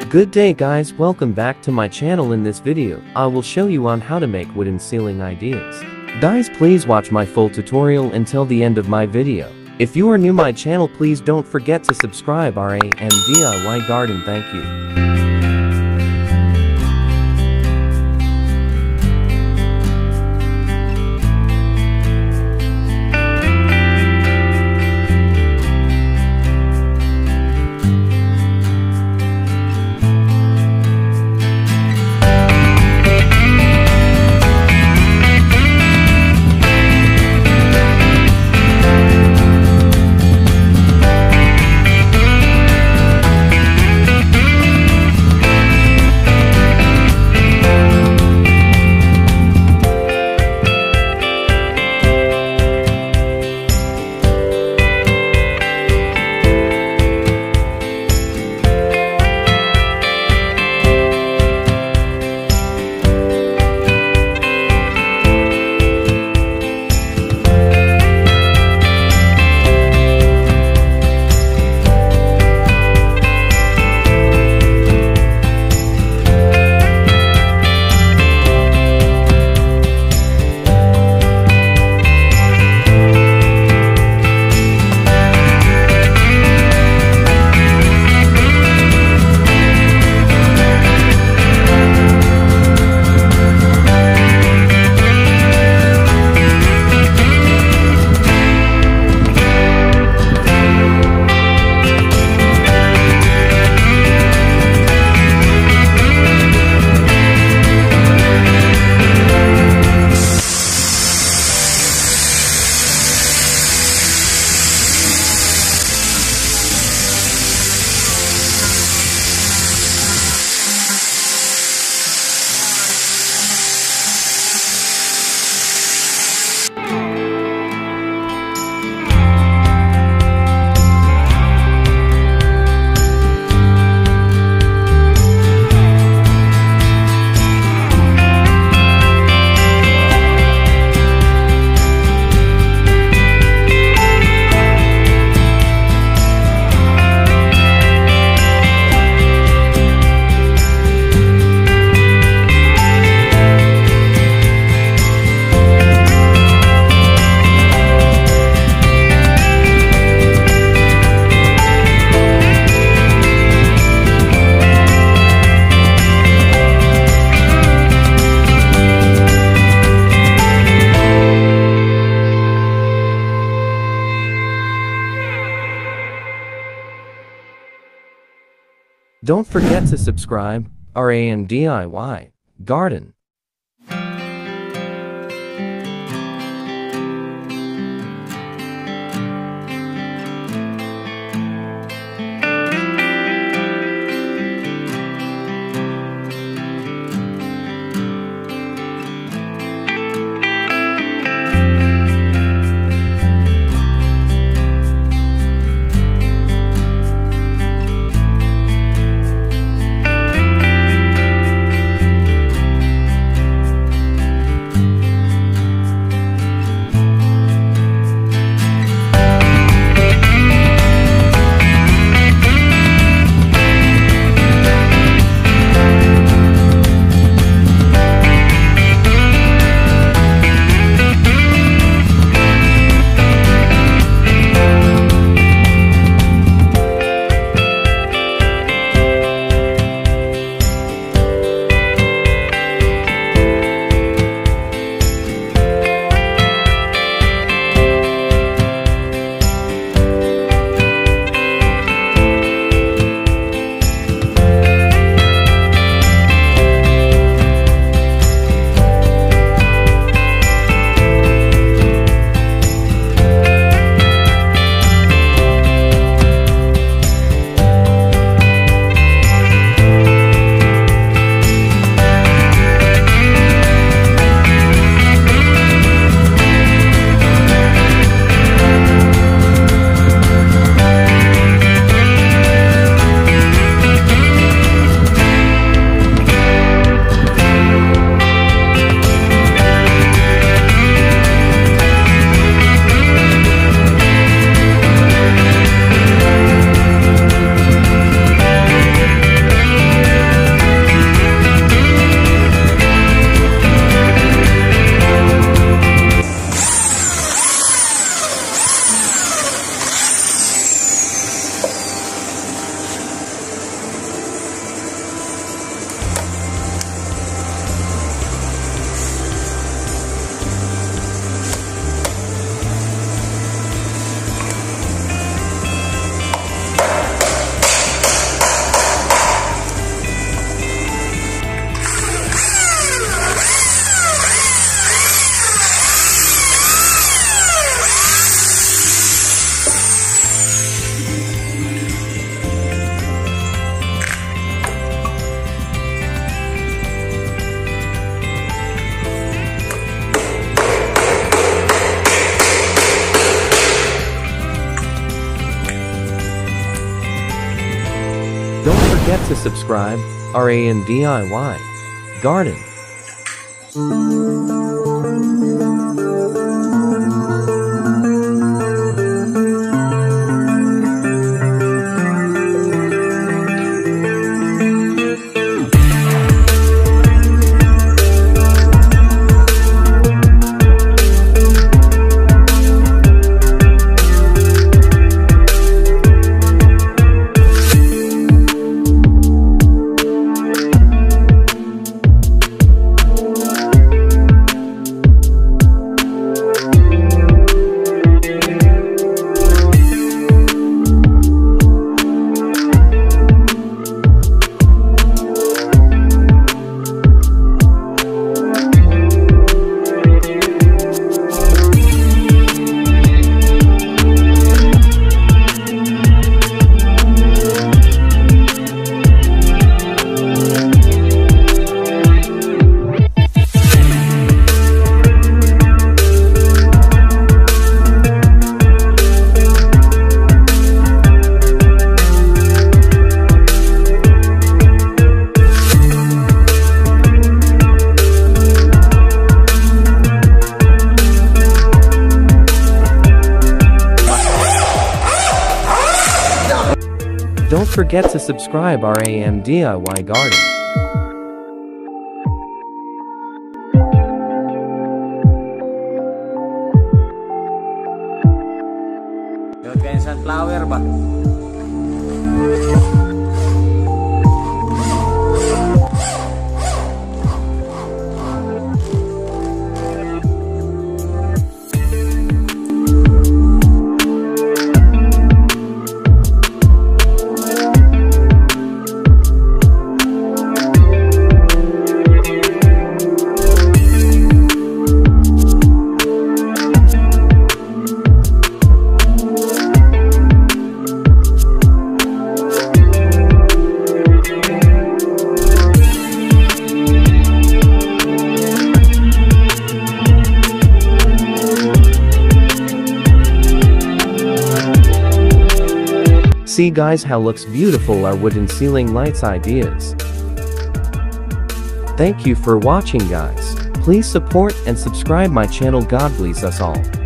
Good day guys, welcome back to my channel. In this video, I will show you on how to make wooden ceiling ideas. Guys, please watch my full tutorial until the end of my video. If you are new my channel, please don't forget to subscribe. RA and DIY Garden. Thank you. Don't forget to subscribe. RA and DIY Garden. forget to subscribe, RAM DIY Garden. Don't forget to subscribe RAM DIY Garden. Kayak sunflower ba? See guys how looks beautiful our wooden ceiling lights ideas. Thank you for watching guys. Please support and subscribe my channel. God bless us all.